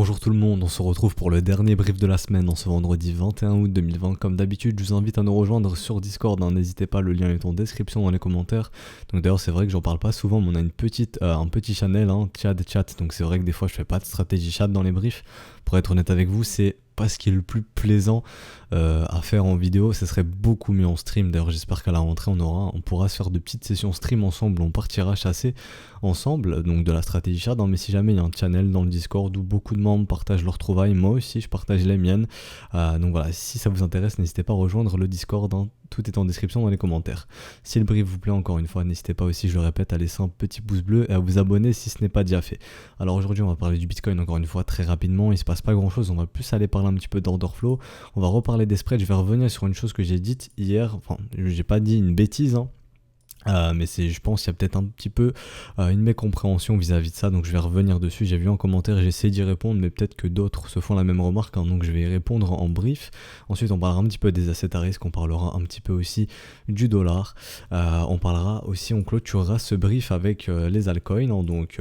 Bonjour tout le monde, on se retrouve pour le dernier brief de la semaine en ce vendredi 21 août 2020. Comme d'habitude, je vous invite à nous rejoindre sur Discord, hein. N'hésitez pas, le lien est en description dans les commentaires. Donc d'ailleurs c'est vrai que j'en parle pas souvent, mais on a un petit channel, hein, chat. Donc c'est vrai que des fois je fais pas de stratégie chat dans les briefs. Pour être honnête avec vous, c'est pas ce qui est le plus plaisant à faire en vidéo. Ce serait beaucoup mieux en stream. D'ailleurs j'espère qu'à la rentrée on pourra se faire de petites sessions stream ensemble, on partira chasser ensemble, donc de la stratégie chat, hein. Mais si jamais il y a un channel dans le Discord où beaucoup de membres partagent leurs trouvailles, moi aussi je partage les miennes, donc voilà, si ça vous intéresse, n'hésitez pas à rejoindre le Discord, hein. Tout est en description dans les commentaires. Si le brief vous plaît, encore une fois, n'hésitez pas aussi, je le répète, à laisser un petit pouce bleu et à vous abonner si ce n'est pas déjà fait. Alors aujourd'hui on va parler du Bitcoin encore une fois très rapidement, il se passe pas grand chose, on va plus aller parler un petit peu d'order flow, on va reparler des spreads, je vais revenir sur une chose que j'ai dite hier, enfin j'ai pas dit une bêtise, hein. Mais je pense qu'il y a peut-être un petit peu une mécompréhension vis-à-vis de ça, donc je vais revenir dessus. J'ai vu en commentaire, j'ai essayé d'y répondre, mais peut-être que d'autres se font la même remarque, hein, donc je vais y répondre en brief. Ensuite on parlera un petit peu des assets à risque, on parlera un petit peu aussi du dollar, on clôturera ce brief avec les altcoins, hein, donc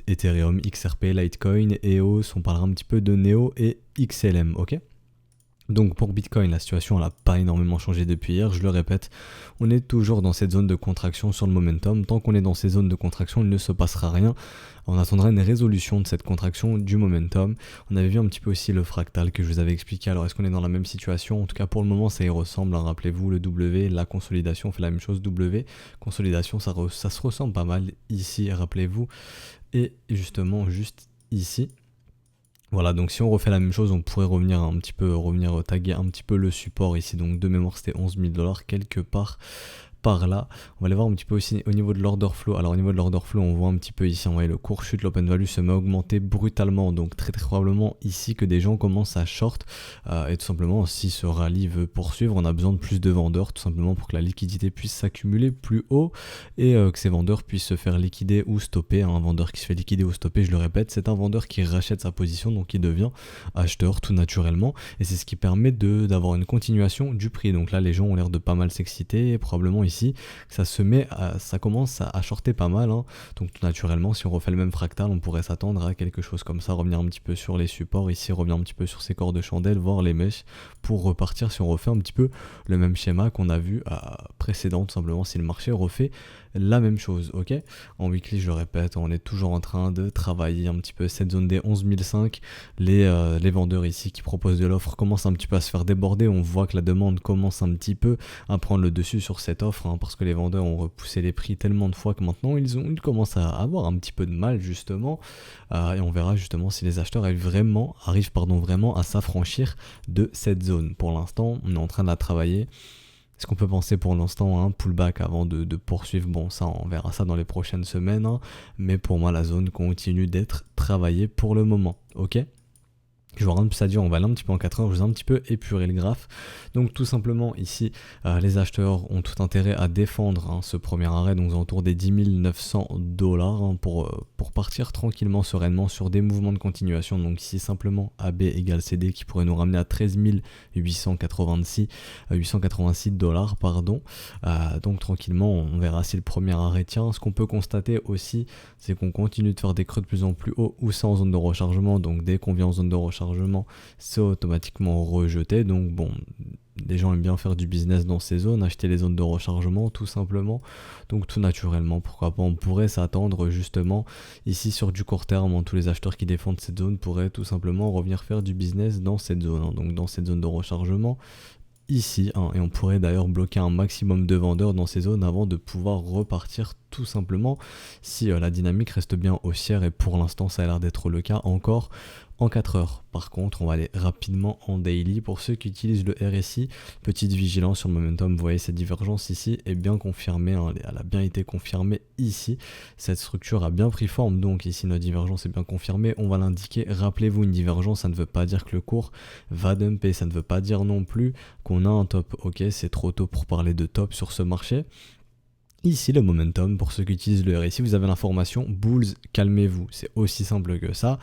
Ethereum, XRP, Litecoin, EOS, on parlera un petit peu de Neo et XLM, ok? Donc pour Bitcoin, la situation n'a pas énormément changé depuis hier, je le répète, on est toujours dans cette zone de contraction sur le momentum. Tant qu'on est dans ces zones de contraction, il ne se passera rien. On attendra une résolution de cette contraction du momentum. On avait vu un petit peu aussi le fractal que je vous avais expliqué. Alors est-ce qu'on est dans la même situation? En tout cas pour le moment ça y ressemble, hein. Rappelez-vous le W, la consolidation fait la même chose, W, consolidation ça se ressemble pas mal ici, rappelez-vous, et justement juste ici. Voilà, donc si on refait la même chose, on pourrait revenir taguer un petit peu le support ici. Donc de mémoire c'était 11 000 $, quelque part par là. On va aller voir un petit peu aussi au niveau de l'order flow. Alors au niveau de l'order flow, on voit un petit peu ici, on voit le cours chute, l'open value se met à augmenter brutalement, donc très probablement ici que des gens commencent à short, et tout simplement si ce rallye veut poursuivre, on a besoin de plus de vendeurs tout simplement pour que la liquidité puisse s'accumuler plus haut et que ces vendeurs puissent se faire liquider ou stopper. Un vendeur qui se fait liquider ou stopper, je le répète, c'est un vendeur qui rachète sa position, donc il devient acheteur tout naturellement, et c'est ce qui permet d'avoir une continuation du prix. Donc là les gens ont l'air de pas mal s'exciter, et probablement ici ça commence à shorter pas mal, hein. Donc tout naturellement si on refait le même fractal, on pourrait s'attendre à quelque chose comme ça, revenir un petit peu sur les supports ici, revenir un petit peu sur ces corps de chandelle, voir les mèches pour repartir si on refait un petit peu le même schéma qu'on a vu précédent, tout simplement si le marché refait la même chose, ok? En weekly, je le répète, on est toujours en train de travailler un petit peu cette zone des 11 500. Les vendeurs ici qui proposent de l'offre commencent un petit peu à se faire déborder. On voit que la demande commence un petit peu à prendre le dessus sur cette offre, hein, parce que les vendeurs ont repoussé les prix tellement de fois que maintenant ils commencent à avoir un petit peu de mal justement, et on verra justement si les acheteurs arrivent vraiment à s'affranchir de cette zone. Pour l'instant, on est en train de la travailler. Ce qu'on peut penser pour l'instant, un pullback avant de poursuivre, bon ça on verra ça dans les prochaines semaines, hein, mais pour moi la zone continue d'être travaillée pour le moment, ok? Je vois rien de plus à dire, on va aller un petit peu en 4 heures, je vous ai un petit peu épuré le graphe. Donc tout simplement ici, les acheteurs ont tout intérêt à défendre, hein, ce premier arrêt, donc autour des 10 900 $, hein, pour partir tranquillement, sereinement sur des mouvements de continuation. Donc ici simplement AB égale CD qui pourrait nous ramener à 13 886 $, pardon. Donc tranquillement, on verra si le premier arrêt tient. Ce qu'on peut constater aussi, c'est qu'on continue de faire des creux de plus en plus haut, ou ça en zone de rechargement, donc dès qu'on vient en zone de rechargement, c'est automatiquement rejeté. Donc bon, les gens aiment bien faire du business dans ces zones, acheter les zones de rechargement tout simplement, donc tout naturellement pourquoi pas, on pourrait s'attendre justement ici sur du court terme, hein, tous les acheteurs qui défendent cette zone pourraient tout simplement revenir faire du business dans cette zone, hein, donc dans cette zone de rechargement ici, hein, et on pourrait d'ailleurs bloquer un maximum de vendeurs dans ces zones avant de pouvoir repartir tout simplement si la dynamique reste bien haussière, et pour l'instant ça a l'air d'être le cas encore en 4 heures. Par contre, on va aller rapidement en daily. Pour ceux qui utilisent le RSI, petite vigilance sur le momentum, vous voyez cette divergence ici est bien confirmée, hein, elle a bien été confirmée ici. Cette structure a bien pris forme, donc ici notre divergence est bien confirmée, on va l'indiquer. Rappelez-vous, une divergence, ça ne veut pas dire que le cours va dumper, ça ne veut pas dire non plus qu'on a un top, ok? C'est trop tôt pour parler de top sur ce marché. Ici le momentum, pour ceux qui utilisent le RSI, vous avez l'information bulls, calmez-vous, c'est aussi simple que ça.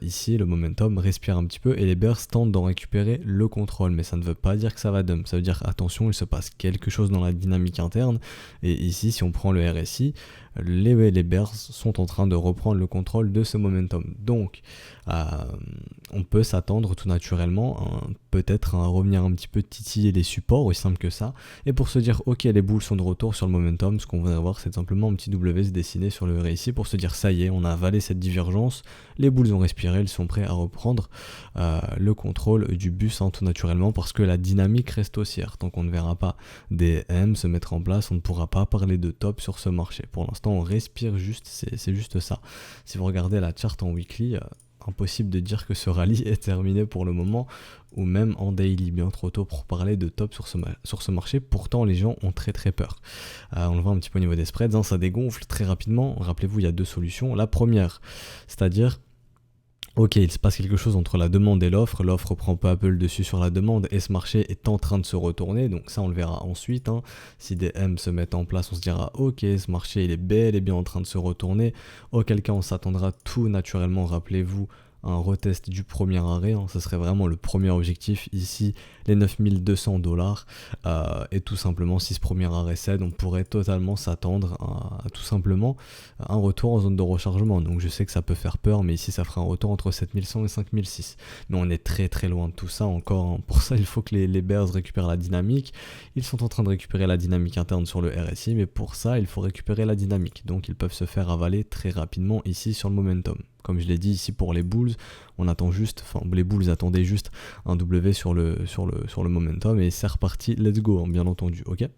Ici le momentum respire un petit peu et les bears tentent d'en récupérer le contrôle, mais ça ne veut pas dire que ça va dump, ça veut dire attention, il se passe quelque chose dans la dynamique interne. Et ici si on prend le RSI, les Bears sont en train de reprendre le contrôle de ce momentum. Donc, on peut s'attendre tout naturellement peut-être à revenir un petit peu titiller les supports, aussi simple que ça. Et pour se dire, ok, les Bulls sont de retour sur le momentum, ce qu'on va avoir, c'est simplement un petit W se dessiner sur le RSI pour se dire, ça y est, on a avalé cette divergence, les Bulls ont respiré, ils sont prêts à reprendre le contrôle du bus tout naturellement, parce que la dynamique reste haussière. Tant qu'on ne verra pas des M se mettre en place, on ne pourra pas parler de top sur ce marché. Pour l'instant, on respire juste, c'est juste ça. Si vous regardez la chart en weekly, impossible de dire que ce rallye est terminé pour le moment, ou même en daily, bien trop tôt pour parler de top sur ce marché. Pourtant, les gens ont très très peur. On le voit un petit peu au niveau des spreads, ça dégonfle très rapidement. Rappelez-vous, il y a deux solutions. La première, c'est-à-dire, ok, il se passe quelque chose entre la demande et l'offre prend peu à peu le dessus sur la demande et ce marché est en train de se retourner, donc ça on le verra ensuite, Si des M se mettent en place, on se dira ok, ce marché il est bel et bien en train de se retourner, auquel cas on s'attendra tout naturellement, rappelez-vous, un retest du premier arrêt, ce serait vraiment le premier objectif ici, les 9200 $, et tout simplement si ce premier arrêt cède, on pourrait totalement s'attendre à tout simplement un retour en zone de rechargement. Donc je sais que ça peut faire peur, mais ici ça fera un retour entre 7100 et 5006, mais on est très très loin de tout ça encore, Pour ça il faut que les Bears récupèrent la dynamique. Ils sont en train de récupérer la dynamique interne sur le RSI, mais pour ça il faut récupérer la dynamique, donc ils peuvent se faire avaler très rapidement ici sur le momentum. Comme je l'ai dit ici pour les Bulls, on attend juste, les Bulls attendaient juste un W sur le momentum et c'est reparti, let's go, bien entendu, ok.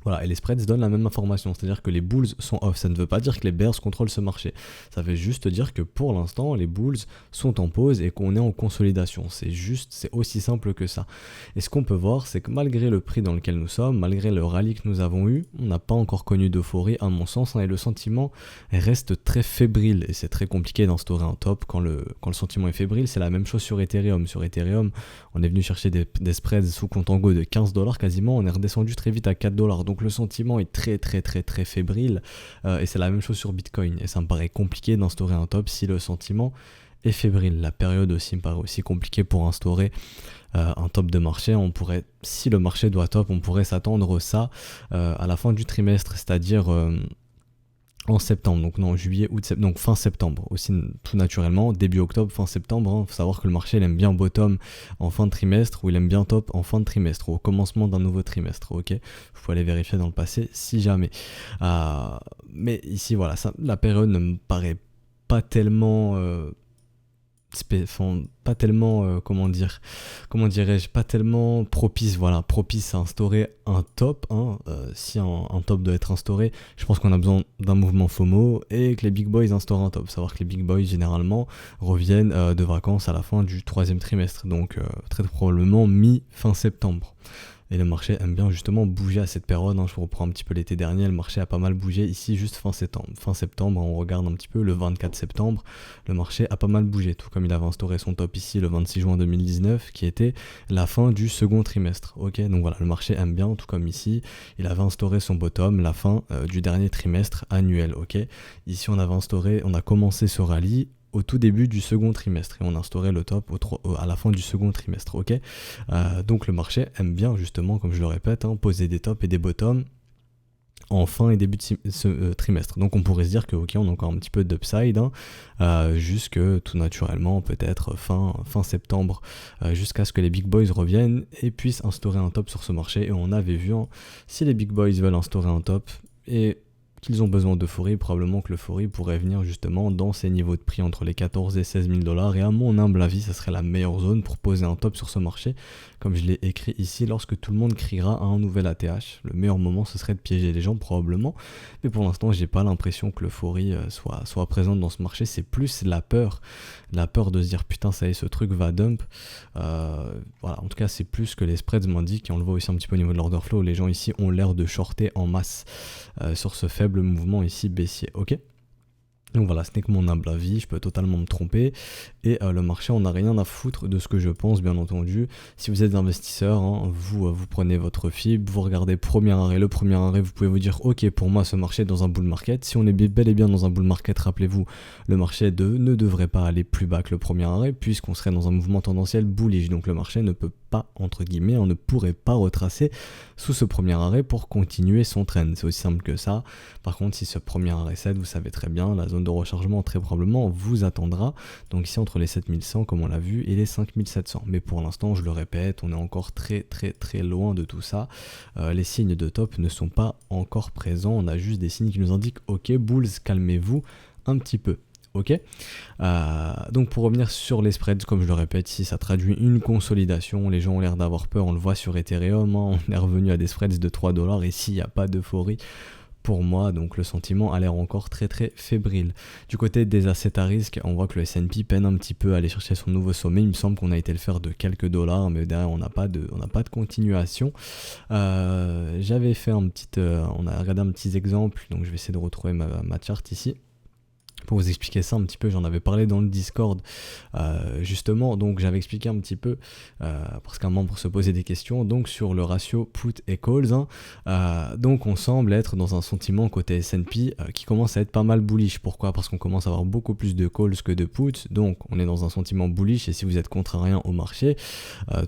Voilà, et les spreads donnent la même information, c'est-à-dire que les Bulls sont off. Ça ne veut pas dire que les Bears contrôlent ce marché. Ça veut juste dire que pour l'instant, les Bulls sont en pause et qu'on est en consolidation. C'est aussi simple que ça. Et ce qu'on peut voir, c'est que malgré le prix dans lequel nous sommes, malgré le rallye que nous avons eu, on n'a pas encore connu d'euphorie à mon sens, et le sentiment reste très fébrile. Et c'est très compliqué d'instaurer un top quand le sentiment est fébrile. C'est la même chose sur Ethereum. Sur Ethereum, on est venu chercher des spreads sous Contango de 15 $ quasiment, on est redescendu très vite à 4 $. Donc le sentiment est très très très très fébrile, et c'est la même chose sur Bitcoin, et ça me paraît compliqué d'instaurer un top si le sentiment est fébrile. La période aussi me paraît aussi compliquée pour instaurer un top de marché. Si le marché doit top, on pourrait s'attendre ça à la fin du trimestre, c'est-à-dire en septembre, donc non, juillet, août, septembre, donc fin septembre, aussi tout naturellement, début octobre, fin septembre, faut savoir que le marché il aime bien bottom en fin de trimestre, ou il aime bien top en fin de trimestre, au commencement d'un nouveau trimestre, ok, vous pouvez aller vérifier dans le passé si jamais, mais ici voilà, la période ne me paraît pas tellement comment dirais-je, pas tellement propice à instaurer un top, si un top doit être instauré, je pense qu'on a besoin d'un mouvement FOMO et que les big boys instaurent un top. Savoir que les big boys généralement reviennent de vacances à la fin du troisième trimestre, donc très probablement mi-fin septembre. Et le marché aime bien justement bouger à cette période, Je reprends un petit peu l'été dernier, le marché a pas mal bougé ici juste fin septembre. Fin septembre, on regarde un petit peu, le 24 septembre, le marché a pas mal bougé, tout comme il avait instauré son top ici le 26 juin 2019, qui était la fin du second trimestre. Ok, donc voilà, le marché aime bien, tout comme ici, il avait instauré son bottom, la fin du dernier trimestre annuel. Ok, ici on a commencé ce rallye au tout début du second trimestre et on instaurait le top à la fin du second trimestre, ok. Donc le marché aime bien justement, comme je le répète, poser des tops et des bottoms en fin et début de ce trimestre. Donc on pourrait se dire que ok, on a encore un petit peu d'upside, jusque tout naturellement peut-être fin septembre, jusqu'à ce que les big boys reviennent et puissent instaurer un top sur ce marché. Et on avait vu, si les big boys veulent instaurer un top et qu'ils ont besoin d'euphorie, probablement que l'euphorie pourrait venir justement dans ces niveaux de prix entre les 14 et 16 000 $, et à mon humble avis, ça serait la meilleure zone pour poser un top sur ce marché, comme je l'ai écrit ici, lorsque tout le monde criera à un nouvel ATH. Le meilleur moment, ce serait de piéger les gens, probablement, mais pour l'instant, j'ai pas l'impression que l'euphorie soit présente dans ce marché. C'est plus la peur de se dire putain, ça y est, ce truc va dump. Voilà, en tout cas, c'est plus que les spreads m'indiquent, et on le voit aussi un petit peu au niveau de l'order flow, les gens ici ont l'air de shorter en masse sur ce faible mouvement ici baissier, ok. Donc voilà, ce n'est que mon humble avis, je peux totalement me tromper. Et le marché, on n'a rien à foutre de ce que je pense, bien entendu. Si vous êtes investisseur, hein, vous prenez votre FIB, vous regardez premier arrêt. Le premier arrêt, vous pouvez vous dire, ok, pour moi, ce marché est dans un bull market. Si on est bel et bien dans un bull market, rappelez-vous, le marché ne devrait pas aller plus bas que le premier arrêt, puisqu'on serait dans un mouvement tendanciel bullish. Donc le marché ne peut pas, entre guillemets, on ne pourrait pas retracer sous ce premier arrêt pour continuer son trend. C'est aussi simple que ça. Par contre, si ce premier arrêt cède, vous savez très bien, la zone de rechargement très probablement vous attendra. Donc ici entre les 7100 comme on l'a vu et les 5700. Mais pour l'instant, je le répète, on est encore très loin de tout ça. Les signes de top ne sont pas encore présents. On a juste des signes qui nous indiquent ok bulls, calmez-vous un petit peu. Ok, donc pour revenir sur les spreads, comme je le répète, ici ça traduit une consolidation. Les gens ont l'air d'avoir peur, on le voit sur Ethereum, hein, on est revenu à des spreads de 3$. Ici il n'y a pas d'euphorie pour moi, donc le sentiment a l'air encore très fébrile. Du côté des assets à risque, on voit que le S&P peine un petit peu à aller chercher son nouveau sommet. Il me semble qu'on a été le faire de quelques dollars, mais derrière on n'a pas de continuation. J'avais fait on a regardé un petit exemple, donc je vais essayer de retrouver ma charte ici. Pour vous expliquer ça un petit peu, j'en avais parlé dans le Discord justement, donc j'avais expliqué un petit peu, parce qu'un membre se posait des questions, donc sur le ratio put et calls, hein. Donc on semble être dans un sentiment côté S&P qui commence à être pas mal bullish. Pourquoi? Parce qu'on commence à avoir beaucoup plus de calls que de puts, donc on est dans un sentiment bullish, et si vous êtes contrariant au marché,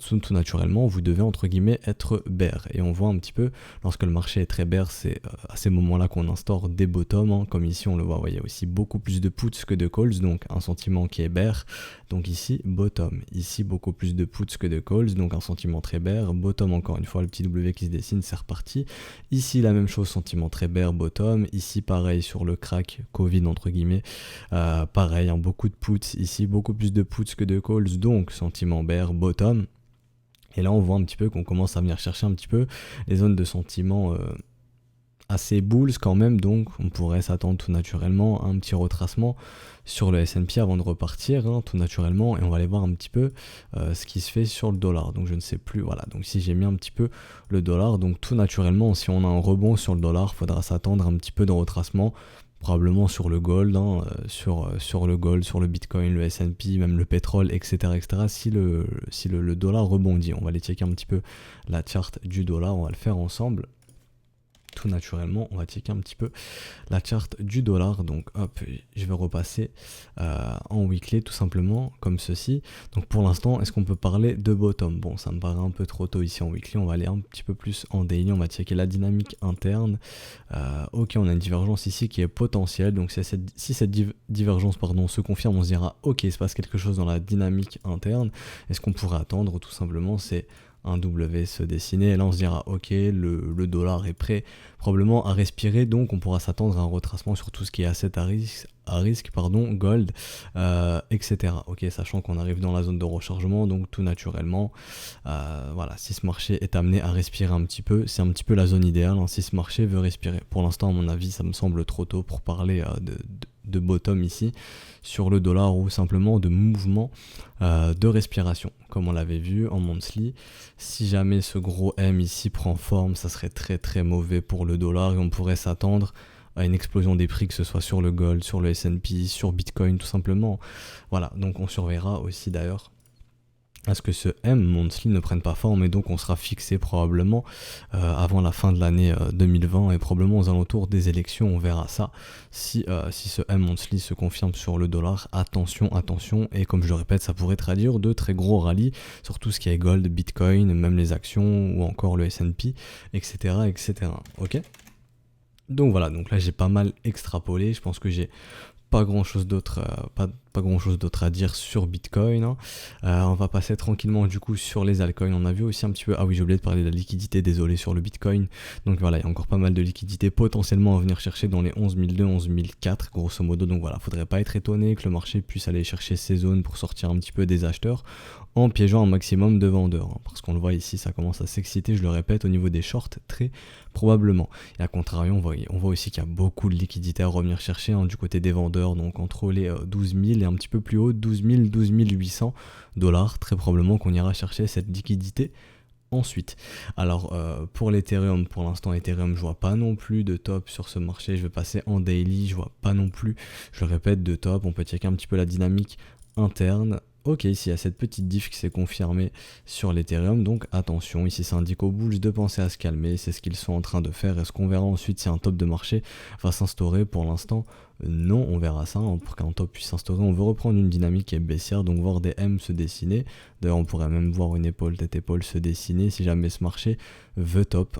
tout naturellement, vous devez entre guillemets être bear. Et on voit un petit peu, lorsque le marché est très bear, c'est à ces moments-là qu'on instaure des bottoms, hein, comme ici on le voit, vous voyez aussi beaucoup plus de puts que de calls, donc un sentiment qui est bear. Donc ici bottom, ici beaucoup plus de puts que de calls, donc un sentiment très bear. Bottom, encore une fois, le petit W qui se dessine, c'est reparti. Ici la même chose, sentiment très bear, bottom. Ici pareil sur le crack Covid entre guillemets, pareil, hein, beaucoup de puts. Ici beaucoup plus de puts que de calls, donc sentiment bear, bottom. Et là on voit un petit peu qu'on commence à venir chercher un petit peu les zones de sentiment assez bulls quand même, donc on pourrait s'attendre tout naturellement à un petit retracement sur le S&P avant de repartir, hein, tout naturellement, et on va aller voir un petit peu ce qui se fait sur le dollar. Donc je ne sais plus, voilà, donc si j'ai mis un petit peu le dollar, donc tout naturellement, si on a un rebond sur le dollar, il faudra s'attendre à un petit peu de retracement, probablement sur le gold, hein, sur le gold, sur le bitcoin, le S&P, même le pétrole, etc. si le dollar rebondit. On va aller checker un petit peu la charte du dollar, on va le faire ensemble. Tout naturellement, on va checker un petit peu la charte du dollar. Donc hop, je vais repasser en weekly tout simplement comme ceci. Donc pour l'instant, est-ce qu'on peut parler de bottom? Bon, ça me paraît un peu trop tôt ici en weekly. On va aller un petit peu plus en daily. On va checker la dynamique interne. Ok, on a une divergence ici qui est potentielle. Donc si cette divergence se confirme, on se dira ok, il se passe quelque chose dans la dynamique interne. Et ce qu'on pourrait attendre tout simplement, c'est un W se dessiner, et là on se dira ok, le dollar est prêt probablement à respirer, donc on pourra s'attendre à un retracement sur tout ce qui est asset à risque, gold, etc. Ok, sachant qu'on arrive dans la zone de rechargement, donc tout naturellement, voilà, si ce marché est amené à respirer un petit peu, c'est un petit peu la zone idéale, hein, si ce marché veut respirer. Pour l'instant, à mon avis, ça me semble trop tôt pour parler de bottom ici sur le dollar, ou simplement de mouvement de respiration, comme on l'avait vu en monthly. Si jamais ce gros M ici prend forme, ça serait très mauvais pour le dollar, et on pourrait s'attendre à une explosion des prix, que ce soit sur le gold, sur le S&P, sur Bitcoin tout simplement. Voilà, donc on surveillera aussi d'ailleurs à ce que ce M monthly ne prenne pas forme, et donc on sera fixé probablement avant la fin de l'année 2020, et probablement aux alentours des élections, on verra ça. Si ce M monthly se confirme sur le dollar, attention, et comme je le répète, ça pourrait traduire de très gros rallyes sur tout ce qui est gold, Bitcoin, même les actions, ou encore le S&P, etc. Ok. Donc voilà, donc là j'ai pas mal extrapolé, je pense que j'ai pas grand chose d'autre à dire sur Bitcoin, hein. On va passer tranquillement du coup sur les altcoins. On a vu aussi un petit peu, ah oui, j'ai oublié de parler de la liquidité, désolé, sur le Bitcoin. Donc voilà, il y a encore pas mal de liquidité potentiellement à venir chercher dans les 11 200, 11 400 grosso modo. Donc voilà, faudrait pas être étonné que le marché puisse aller chercher ces zones pour sortir un petit peu des acheteurs en piégeant un maximum de vendeurs, hein, parce qu'on le voit ici, ça commence à s'exciter, je le répète, au niveau des shorts, très probablement. Et à contrario, on voit aussi qu'il y a beaucoup de liquidités à revenir chercher, hein, du côté des vendeurs, donc entre les 12 000 et un petit peu plus haut, 12 000, 12 800 $, très probablement qu'on ira chercher cette liquidité ensuite. Alors pour l'Ethereum, pour l'instant Ethereum je vois pas non plus de top sur ce marché, je vais passer en daily, je vois pas non plus, je le répète, de top. On peut checker un petit peu la dynamique interne. Ok, ici il y a cette petite diff qui s'est confirmée sur l'Ethereum, donc attention, ici ça indique aux bulls de penser à se calmer, c'est ce qu'ils sont en train de faire. Est-ce qu'on verra ensuite si un top de marché va s'instaurer? Pour l'instant, non, on verra ça. Pour qu'un top puisse s'instaurer, on veut reprendre une dynamique qui est baissière, donc voir des M se dessiner. D'ailleurs, on pourrait même voir une épaule, tête-épaule se dessiner si jamais ce marché veut top.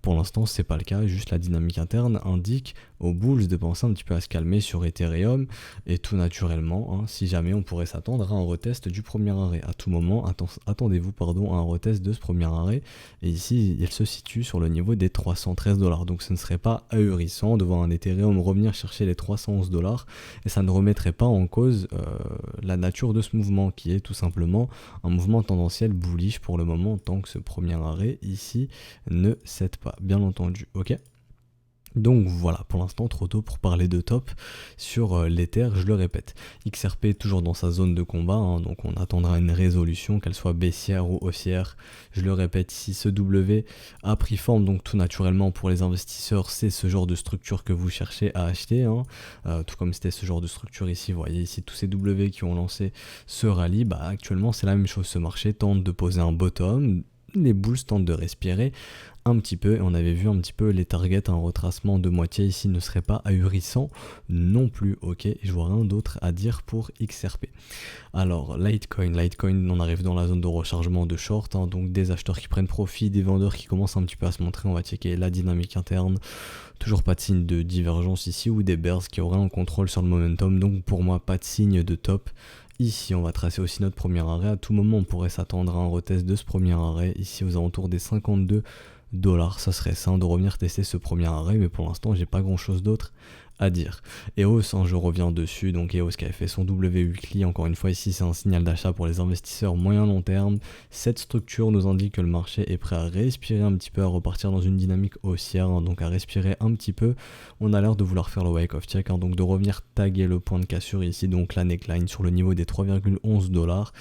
Pour l'instant, c'est pas le cas, juste la dynamique interne indique aux bulls de penser un petit peu à se calmer sur Ethereum, et tout naturellement, si jamais on pourrait s'attendre à un retest du premier arrêt. À tout moment, attendez-vous à un retest de ce premier arrêt, et ici, il se situe sur le niveau des 313$. Donc ce ne serait pas ahurissant de voir un Ethereum revenir chercher les 311$, et ça ne remettrait pas en cause la nature de ce mouvement, qui est tout simplement un mouvement tendanciel bullish pour le moment, tant que ce premier arrêt ici ne cède pas, bien entendu, ok. Donc voilà, pour l'instant trop tôt pour parler de top sur l'Ether, je le répète. XRP toujours dans sa zone de combat, donc on attendra une résolution, qu'elle soit baissière ou haussière. Je le répète, ici ce W a pris forme, donc tout naturellement pour les investisseurs, c'est ce genre de structure que vous cherchez à acheter. Tout comme c'était ce genre de structure ici, vous voyez ici tous ces W qui ont lancé ce rallye, actuellement c'est la même chose, ce marché tente de poser un bottom, les bulls tentent de respirer un petit peu, et on avait vu un petit peu les targets, un retracement de moitié ici ne serait pas ahurissant non plus, ok. Je vois rien d'autre à dire pour XRP. Alors Litecoin, on arrive dans la zone de rechargement de short, donc des acheteurs qui prennent profit, des vendeurs qui commencent un petit peu à se montrer. On va checker la dynamique interne, toujours pas de signe de divergence ici, ou des bears qui auraient un contrôle sur le momentum, donc pour moi pas de signe de top. Ici, on va tracer aussi notre premier arrêt. À tout moment, on pourrait s'attendre à un retest de ce premier arrêt. Ici, aux alentours des 52$. Ça serait sain de revenir tester ce premier arrêt, mais pour l'instant, j'ai pas grand chose d'autre à dire. EOS, je reviens dessus, donc EOS qui avait fait son W weekly, encore une fois ici c'est un signal d'achat pour les investisseurs moyen long terme. Cette structure nous indique que le marché est prêt à respirer un petit peu, à repartir dans une dynamique haussière, donc à respirer un petit peu. On a l'air de vouloir faire le wake of check, donc de revenir taguer le point de cassure ici, donc la neckline sur le niveau des 3,11$.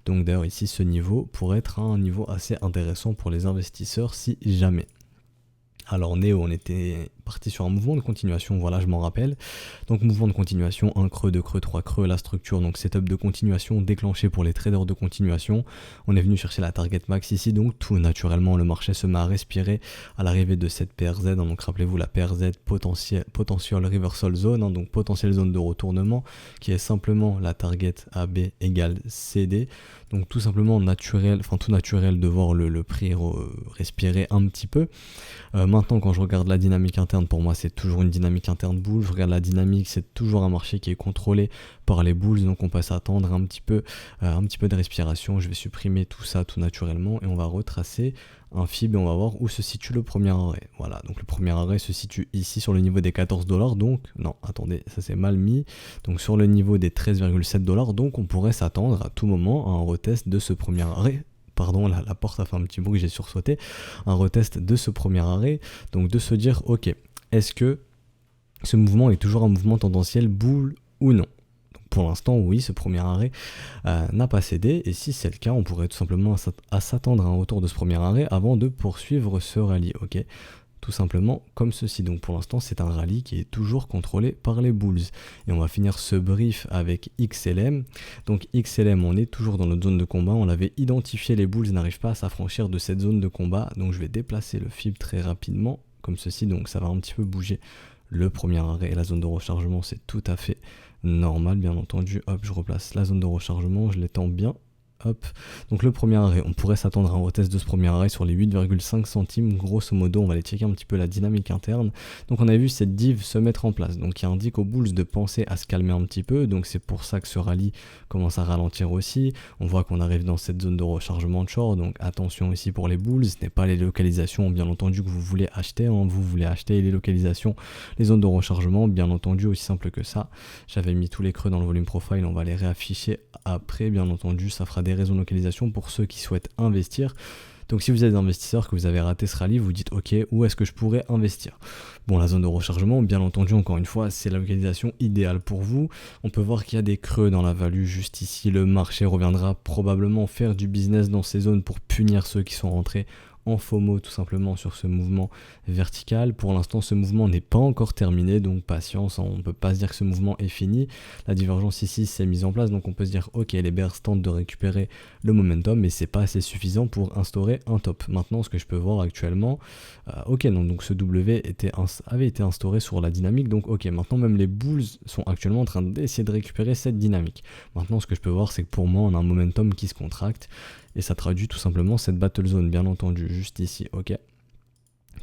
Donc d'ailleurs ici ce niveau pourrait être un niveau assez intéressant pour les investisseurs si jamais. Alors Neo, on était parti sur un mouvement de continuation, voilà, je m'en rappelle. Donc mouvement de continuation, 1 creux, 2 creux, 3 creux, la structure, donc setup de continuation déclenché pour les traders de continuation. On est venu chercher la target max ici, donc tout naturellement le marché se met à respirer à l'arrivée de cette PRZ, donc rappelez-vous la PRZ potential reversal zone, donc potentielle zone de retournement, qui est simplement la target AB égale CD. Donc tout simplement naturel, tout naturel de voir le prix respirer un petit peu. Maintenant quand je regarde la dynamique interne, pour moi c'est toujours une dynamique interne bull. Je regarde la dynamique, c'est toujours un marché qui est contrôlé par les bulls, donc on peut s'attendre un petit peu de respiration. Je vais supprimer tout ça tout naturellement et on va retracer un fib et on va voir où se situe le premier arrêt. Voilà, donc le premier arrêt se situe ici sur le niveau des 14$, donc non, attendez, ça c'est mal mis, donc sur le niveau des 13,7$, donc on pourrait s'attendre à tout moment à un retest de ce premier arrêt. Pardon, la porte a fait un petit bruit, j'ai sursauté. Un retest de ce premier arrêt, donc de se dire, ok, est-ce que ce mouvement est toujours un mouvement tendanciel bull ou non? Pour l'instant, oui, ce premier arrêt n'a pas cédé, et si c'est le cas, on pourrait tout simplement s'attendre à un retour de ce premier arrêt avant de poursuivre ce rallye, ok? Tout simplement comme ceci. Donc pour l'instant, c'est un rallye qui est toujours contrôlé par les bulls. Et on va finir ce brief avec XLM. Donc XLM, on est toujours dans notre zone de combat. On l'avait identifié, les bulls n'arrivent pas à s'affranchir de cette zone de combat. Donc je vais déplacer le fib très rapidement, comme ceci. Donc ça va un petit peu bouger le premier arrêt et la zone de rechargement. C'est tout à fait normal, bien entendu. Hop, je replace la zone de rechargement, je l'étends bien. Hop. Donc le premier arrêt, on pourrait s'attendre à un retest de ce premier arrêt sur les 8,5 centimes, grosso modo. On va aller checker un petit peu la dynamique interne. Donc on a vu cette div se mettre en place, donc qui indique aux bulls de penser à se calmer un petit peu, donc c'est pour ça que ce rallye commence à ralentir aussi. On voit qu'on arrive dans cette zone de rechargement de short, donc attention ici pour les bulls, ce n'est pas les localisations bien entendu que vous voulez acheter, vous voulez acheter les localisations, les zones de rechargement, bien entendu, aussi simple que ça. J'avais mis tous les creux dans le volume profile, on va les réafficher après, bien entendu, ça fera des raisons de localisation pour ceux qui souhaitent investir. Donc si vous êtes investisseur, que vous avez raté ce rallye, vous dites ok, où est-ce que je pourrais investir? Bon, la zone de rechargement, bien entendu, encore une fois, c'est la localisation idéale pour vous. On peut voir qu'il y a des creux dans la value juste ici. Le marché reviendra probablement faire du business dans ces zones pour punir ceux qui sont rentrés en FOMO tout simplement sur ce mouvement vertical. Pour l'instant, ce mouvement n'est pas encore terminé, donc patience, on ne peut pas se dire que ce mouvement est fini. La divergence ici s'est mise en place, donc on peut se dire ok, les bears tentent de récupérer le momentum, mais c'est pas assez suffisant pour instaurer un top. Maintenant, ce que je peux voir actuellement, ok, non, donc ce W avait été instauré sur la dynamique, donc ok, maintenant même les bulls sont actuellement en train d'essayer de récupérer cette dynamique. Maintenant, ce que je peux voir, c'est que pour moi, on a un momentum qui se contracte, et ça traduit tout simplement cette battle zone, bien entendu, juste ici, ok,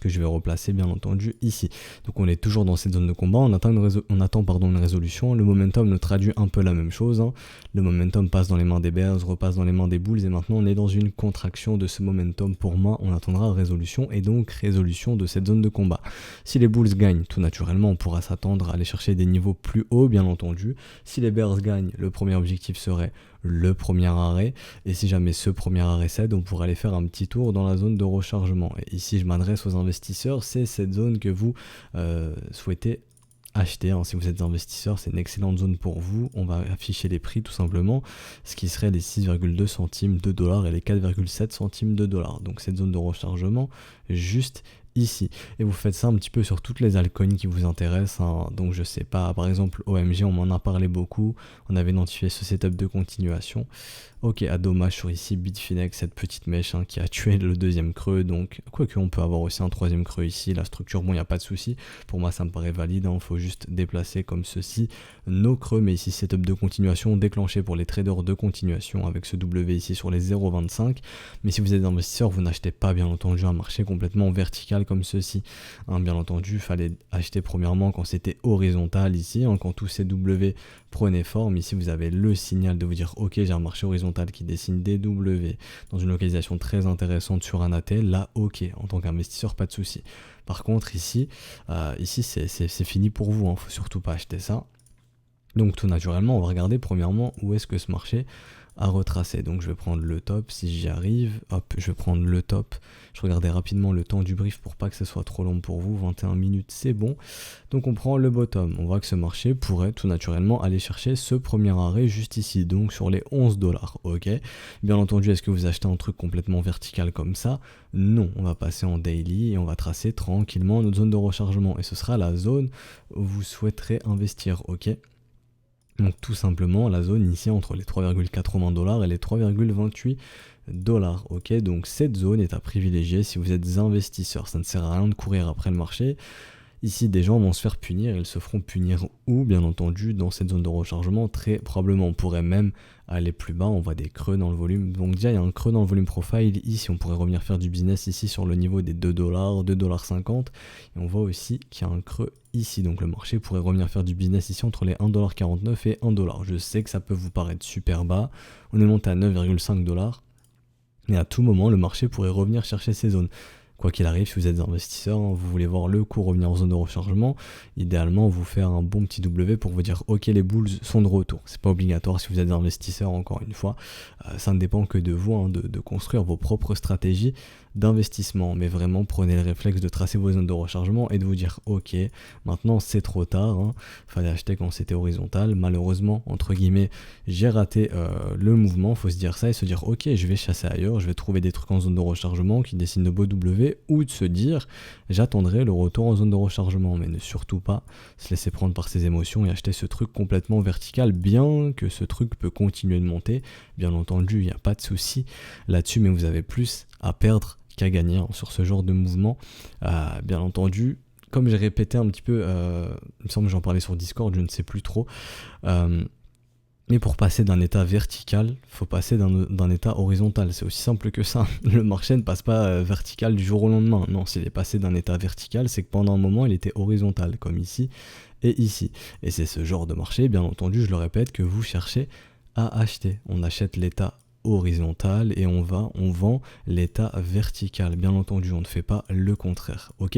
que je vais replacer bien entendu ici. Donc on est toujours dans cette zone de combat, on attend une résolution. Le momentum nous traduit un peu la même chose, hein. Le momentum passe dans les mains des bears, repasse dans les mains des bulls, et maintenant on est dans une contraction de ce momentum. Pour moi, on attendra résolution, et donc résolution de cette zone de combat. Si les bulls gagnent, tout naturellement on pourra s'attendre à aller chercher des niveaux plus hauts, bien entendu. Si les bears gagnent, le premier objectif serait le premier arrêt, et si jamais ce premier arrêt cède, on pourrait aller faire un petit tour dans la zone de rechargement. Et ici je m'adresse aux investisseurs, c'est cette zone que vous souhaitez acheter, hein. Si vous êtes investisseur, c'est une excellente zone pour vous. On va afficher les prix tout simplement, ce qui serait les 6,2 centimes de dollars et les 4,7 centimes de dollars. Donc cette zone de rechargement juste ici, et vous faites ça un petit peu sur toutes les altcoins qui vous intéressent, hein. Donc je sais pas, par exemple OMG, on m'en a parlé beaucoup, on avait identifié ce setup de continuation. Ok, à dommage sur ici Bitfinex, cette petite mèche, hein, qui a tué le deuxième creux, donc quoique on peut avoir aussi un troisième creux ici. La structure, bon, il n'y a pas de souci, pour moi ça me paraît valide, hein. Faut juste déplacer comme ceci nos creux, mais ici setup de continuation déclenché pour les traders de continuation avec ce W ici sur les 0,25. Mais si vous êtes investisseur, vous n'achetez pas bien entendu un marché complètement vertical comme ceci, hein. Bien entendu, il fallait acheter premièrement quand c'était horizontal ici, hein, quand tous ces W prenaient forme. Ici vous avez le signal de vous dire ok, j'ai un marché horizontal qui dessine des W dans une localisation très intéressante sur un ATL, là ok, en tant qu'investisseur pas de souci. Par contre ici, c'est fini pour vous, hein. Faut surtout pas acheter ça. Donc tout naturellement, on va regarder premièrement où est-ce que ce marché a retracé. Donc je vais prendre le top, si j'y arrive, hop, je vais prendre le top. Je regardais rapidement le temps du brief pour pas que ce soit trop long pour vous, 21 minutes c'est bon. Donc on prend le bottom, on voit que ce marché pourrait tout naturellement aller chercher ce premier arrêt juste ici, donc sur les 11 dollars, ok. Bien entendu, est-ce que vous achetez un truc complètement vertical comme ça? Non, on va passer en daily et on va tracer tranquillement notre zone de rechargement, et ce sera la zone où vous souhaiterez investir, ok. Donc tout simplement la zone ici entre les 3,80 dollars et les 3,28 dollars, ok. Donc cette zone est à privilégier si vous êtes investisseur. Ça ne sert à rien de courir après le marché. Ici, des gens vont se faire punir, ils se feront punir où? Bien entendu, dans cette zone de rechargement, très probablement. On pourrait même aller plus bas, on voit des creux dans le volume. Donc déjà, il y a un creux dans le volume profile. Ici, on pourrait revenir faire du business ici sur le niveau des 2 dollars, 2,50 $. Et on voit aussi qu'il y a un creux ici. Donc le marché pourrait revenir faire du business ici entre les 1,49 $ et 1 $. Je sais que ça peut vous paraître super bas. On est monté à 9,5 $. Mais à tout moment, le marché pourrait revenir chercher ces zones. Quoi qu'il arrive, si vous êtes investisseur, hein, vous voulez voir le cours revenir en zone de rechargement, idéalement vous faire un bon petit W pour vous dire ok, les bulls sont de retour. C'est pas obligatoire si vous êtes investisseur, encore une fois, ça ne dépend que de vous, hein, de construire vos propres stratégies d'investissement, mais vraiment prenez le réflexe de tracer vos zones de rechargement et de vous dire ok, maintenant c'est trop tard, hein, fallait acheter quand c'était horizontal. Malheureusement, entre guillemets, j'ai raté le mouvement, faut se dire ça et se dire ok, je vais chasser ailleurs, je vais trouver des trucs en zone de rechargement qui dessinent de beaux W, ou de se dire j'attendrai le retour en zone de rechargement, mais ne surtout pas se laisser prendre par ses émotions et acheter ce truc complètement vertical, bien que ce truc peut continuer de monter, bien entendu il n'y a pas de souci là-dessus, mais vous avez plus à perdre qu'à gagner, hein, sur ce genre de mouvement. Bien entendu, comme j'ai répété un petit peu, il me semble que j'en parlais sur Discord, je ne sais plus trop, mais pour passer d'un état vertical, il faut passer d'un état horizontal. C'est aussi simple que ça. Le marché ne passe pas vertical du jour au lendemain. Non, s'il est passé d'un état vertical, c'est que pendant un moment, il était horizontal, comme ici et ici. Et c'est ce genre de marché, bien entendu, je le répète, que vous cherchez à acheter. On achète l'état horizontal et on vend l'état vertical. Bien entendu, on ne fait pas le contraire, ok?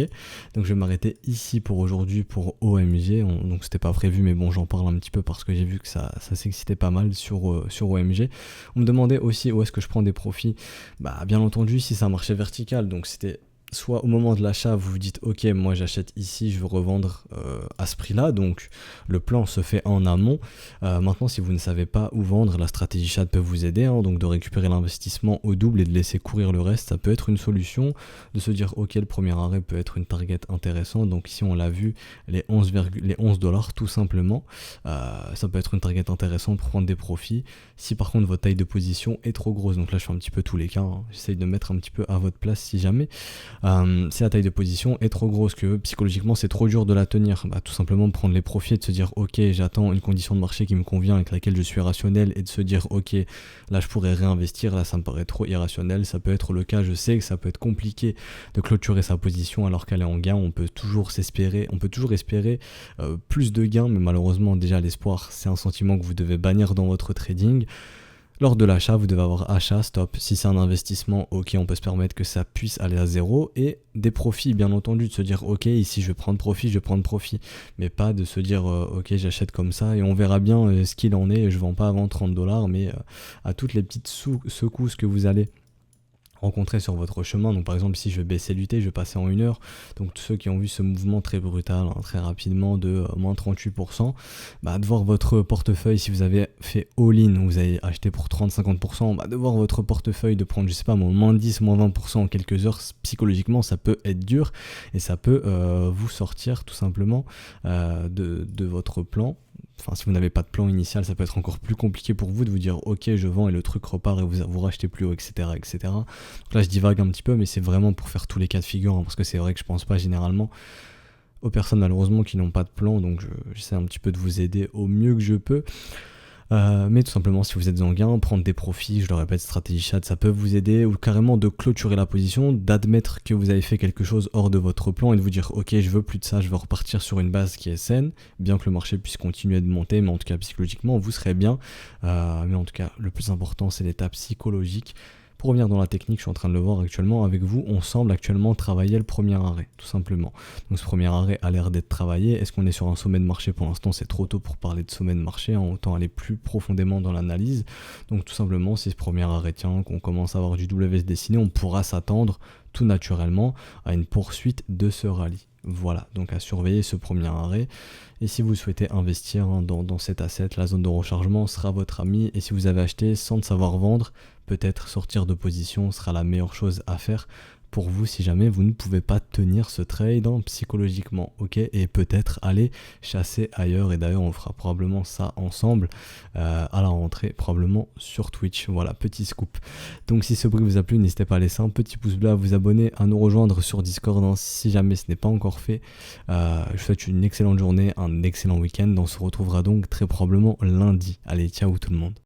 Donc je vais m'arrêter ici pour aujourd'hui pour OMG. Donc c'était pas prévu, mais bon, j'en parle un petit peu parce que j'ai vu que ça s'excitait pas mal sur OMG. On me demandait aussi où est-ce que je prends des profits. Bah bien entendu, si c'est un marché vertical, donc c'était soit au moment de l'achat, vous vous dites ok, moi j'achète ici, je veux revendre à ce prix-là, donc le plan se fait en amont. Maintenant, si vous ne savez pas où vendre, la stratégie chat peut vous aider, hein, donc de récupérer l'investissement au double et de laisser courir le reste, ça peut être une solution. De se dire ok, le premier arrêt peut être une target intéressante, donc ici on l'a vu, les 11 dollars tout simplement, ça peut être une target intéressante pour prendre des profits. Si par contre votre taille de position est trop grosse, donc là je fais un petit peu tous les cas, hein, j'essaye de mettre un petit peu à votre place si jamais. Si la taille de position est trop grosse, que psychologiquement c'est trop dur de la tenir, bah, tout simplement prendre les profits et de se dire ok, j'attends une condition de marché qui me convient avec laquelle je suis rationnel, et de se dire ok, là je pourrais réinvestir, là ça me paraît trop irrationnel. Ça peut être le cas, je sais que ça peut être compliqué de clôturer sa position alors qu'elle est en gain. On peut toujours espérer plus de gains, mais malheureusement déjà l'espoir c'est un sentiment que vous devez bannir dans votre trading. Lors de l'achat, vous devez avoir achat, stop. Si c'est un investissement, ok, on peut se permettre que ça puisse aller à zéro. Et des profits, bien entendu, de se dire, ok, ici je vais prendre profit. Mais pas de se dire, ok, j'achète comme ça et on verra bien ce qu'il en est. Je vends pas avant 30 dollars, mais à toutes les petites secousses que vous allez rencontrer sur votre chemin. Donc par exemple ici je vais baisser l'UT, je vais passer en 1 heure, donc tous ceux qui ont vu ce mouvement très brutal, hein, très rapidement de moins 38%, bah, de voir votre portefeuille, si vous avez fait all-in, vous avez acheté pour 30-50%, bah, de voir votre portefeuille de prendre, je sais pas, moins 10, moins 20% en quelques heures, psychologiquement ça peut être dur et ça peut vous sortir tout simplement de votre plan. Enfin, si vous n'avez pas de plan initial, ça peut être encore plus compliqué pour vous de vous dire ok, je vends et le truc repart et vous rachetez plus haut, etc., etc. Donc là je divague un petit peu, mais c'est vraiment pour faire tous les cas de figure, hein, parce que c'est vrai que je pense pas généralement aux personnes malheureusement qui n'ont pas de plan, donc j'essaie un petit peu de vous aider au mieux que je peux. Mais tout simplement, si vous êtes en gain, prendre des profits, je le répète, stratégie chat, ça peut vous aider, ou carrément de clôturer la position, d'admettre que vous avez fait quelque chose hors de votre plan et de vous dire ok, je veux plus de ça, je veux repartir sur une base qui est saine, bien que le marché puisse continuer de monter, mais en tout cas psychologiquement vous serez bien. Mais en tout cas le plus important c'est l'étape psychologique. Pour revenir dans la technique, je suis en train de le voir actuellement avec vous, on semble actuellement travailler le premier arrêt, tout simplement. Donc ce premier arrêt a l'air d'être travaillé. Est-ce qu'on est sur un sommet de marché? Pour l'instant, c'est trop tôt pour parler de sommet de marché, hein, autant aller plus profondément dans l'analyse. Donc tout simplement, si ce premier arrêt tient, qu'on commence à avoir du WS dessiné, on pourra s'attendre tout naturellement à une poursuite de ce rallye. Voilà, donc à surveiller ce premier arrêt. Et si vous souhaitez investir dans cet asset, la zone de rechargement sera votre ami. Et si vous avez acheté sans le savoir vendre, peut-être sortir de position sera la meilleure chose à faire pour vous si jamais vous ne pouvez pas tenir ce trade psychologiquement, ok, et peut-être aller chasser ailleurs. Et d'ailleurs on fera probablement ça ensemble à la rentrée, probablement sur Twitch. Voilà, petit scoop. Donc si ce bruit vous a plu, n'hésitez pas à laisser un petit pouce bleu, à vous abonner, à nous rejoindre sur Discord, hein, si jamais ce n'est pas encore fait. Je vous souhaite une excellente journée, un excellent week-end. On se retrouvera donc très probablement lundi. Allez, ciao tout le monde.